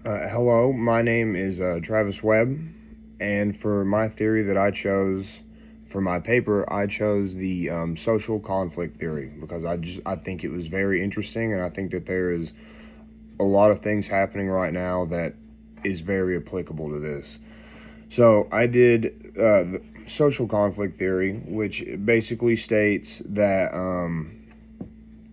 Hello, my name is Travis Webb, and for my theory that I chose for my paper, I chose the social conflict theory because I think it was very interesting, and I think that there is a lot of things happening right now that is very applicable to this. So I did the social conflict theory, which basically states that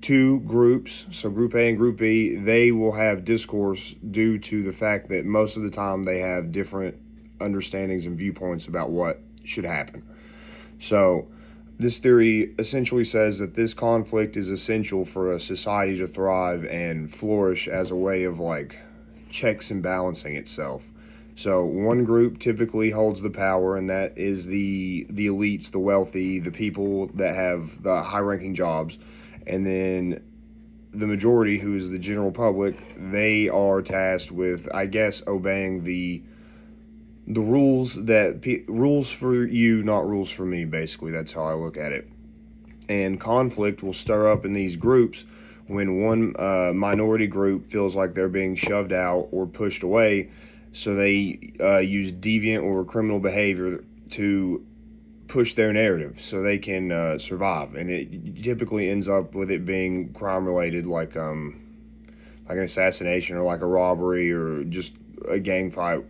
two groups, so Group A and Group B, they will have discourse due to the fact that most of the time they have different understandings and viewpoints about what should happen. So this theory essentially says that this conflict is essential for a society to thrive and flourish as a way of like checks and balancing itself. So one group typically holds the power, and that is the elites, the wealthy, the people that have the high-ranking jobs, and then the majority, who is the general public, they are tasked with, I guess, obeying the rules rules for you, not rules for me. Basically, that's how I look at it. And conflict will stir up in these groups when one minority group feels like they're being shoved out or pushed away, so they use deviant or criminal behavior to push their narrative so they can survive, and it typically ends up with it being crime related, like an assassination or like a robbery or just a gang fight.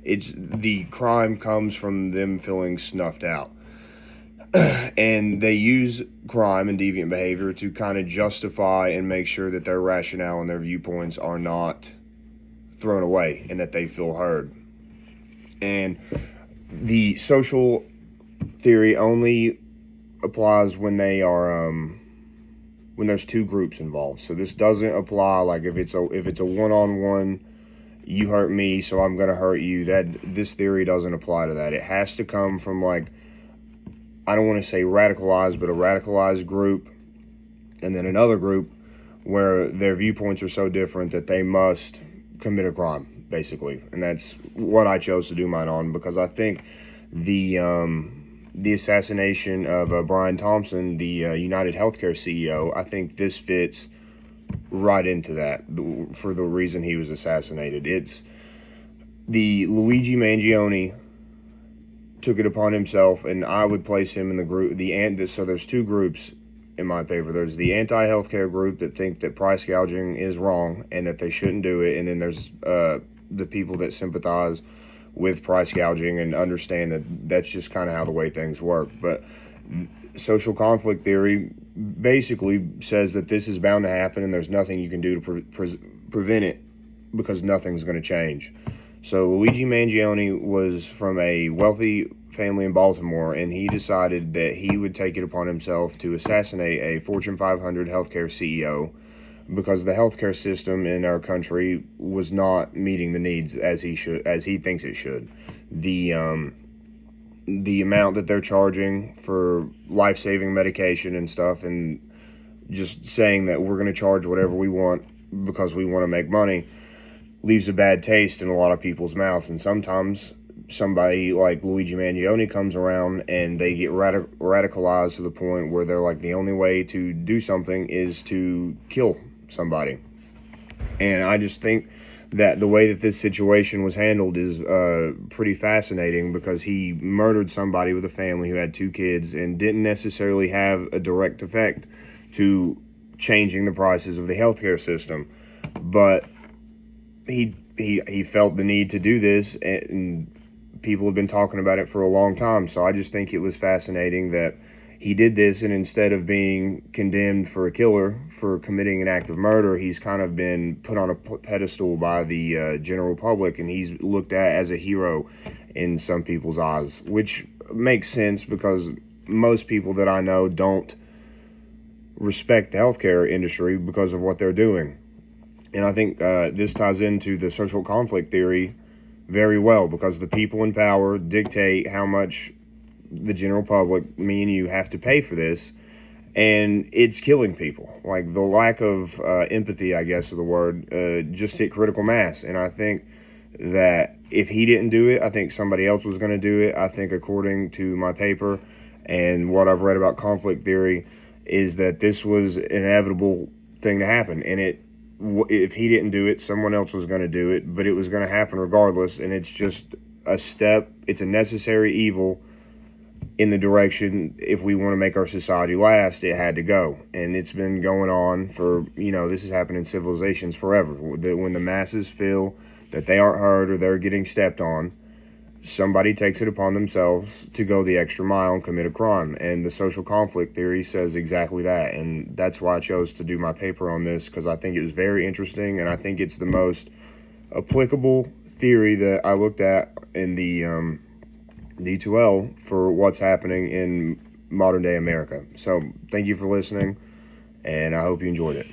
It's the crime comes from them feeling snuffed out. And they use crime and deviant behavior to kind of justify and make sure that their rationale and their viewpoints are not thrown away and that they feel heard. And the social theory only applies when they are when there's two groups involved. So this doesn't apply like if it's a one-on-one, you hurt me so I'm going to hurt you. That this theory doesn't apply to that. It has to come from, like, I don't want to say radicalized, but a radicalized group, and then another group where their viewpoints are so different that they must commit a crime, basically. And that's what I chose to do mine on, because I think the assassination of Brian Thompson, the United Healthcare CEO, I think this fits right into that for the reason he was assassinated. It's the Luigi Mangione took it upon himself, and I would place him in the group, so there's two groups in my paper. There's the anti-healthcare group that think that price gouging is wrong and that they shouldn't do it, and then there's the people that sympathize with price gouging and understand that that's just kind of how the way things work. But social conflict theory basically says that this is bound to happen and there's nothing you can do to prevent it because nothing's going to change. So Luigi Mangione was from a wealthy family in Baltimore, and he decided that he would take it upon himself to assassinate a Fortune 500 healthcare CEO because the healthcare system in our country was not meeting the needs as he thinks it should. The amount that they're charging for life-saving medication and stuff, and just saying that we're going to charge whatever we want because we want to make money, leaves a bad taste in a lot of people's mouths. And sometimes somebody like Luigi Mangione comes around and they get radicalized to the point where they're like, the only way to do something is to kill somebody. And I just think that the way that this situation was handled is pretty fascinating, because he murdered somebody with a family who had two kids and didn't necessarily have a direct effect to changing the prices of the healthcare system. But he felt the need to do this, and people have been talking about it for a long time. So I just think it was fascinating that he did this, and instead of being condemned for a killer for committing an act of murder, he's kind of been put on a pedestal by the general public, and he's looked at as a hero in some people's eyes, which makes sense because most people that I know don't respect the healthcare industry because of what they're doing. And I think this ties into the social conflict theory very well, because the people in power dictate how much the general public, me and you, have to pay for this, and it's killing people. Like, the lack of empathy, I guess, of the word, just hit critical mass. And I think that if he didn't do it, I think somebody else was going to do it. I think, according to my paper and what I've read about conflict theory, is that this was an inevitable thing to happen, and if he didn't do it, someone else was going to do it, but it was going to happen regardless. And it's just a step. It's a necessary evil in the direction, if we want to make our society last, it had to go. And it's been going on for, this has happened in civilizations forever. When the masses feel that they aren't heard or they're getting stepped on, somebody takes it upon themselves to go the extra mile and commit a crime. And the social conflict theory says exactly that. And that's why I chose to do my paper on this, because I think it was very interesting, and I think it's the most applicable theory that I looked at in the D2L for what's happening in modern day America. So thank you for listening, and I hope you enjoyed it.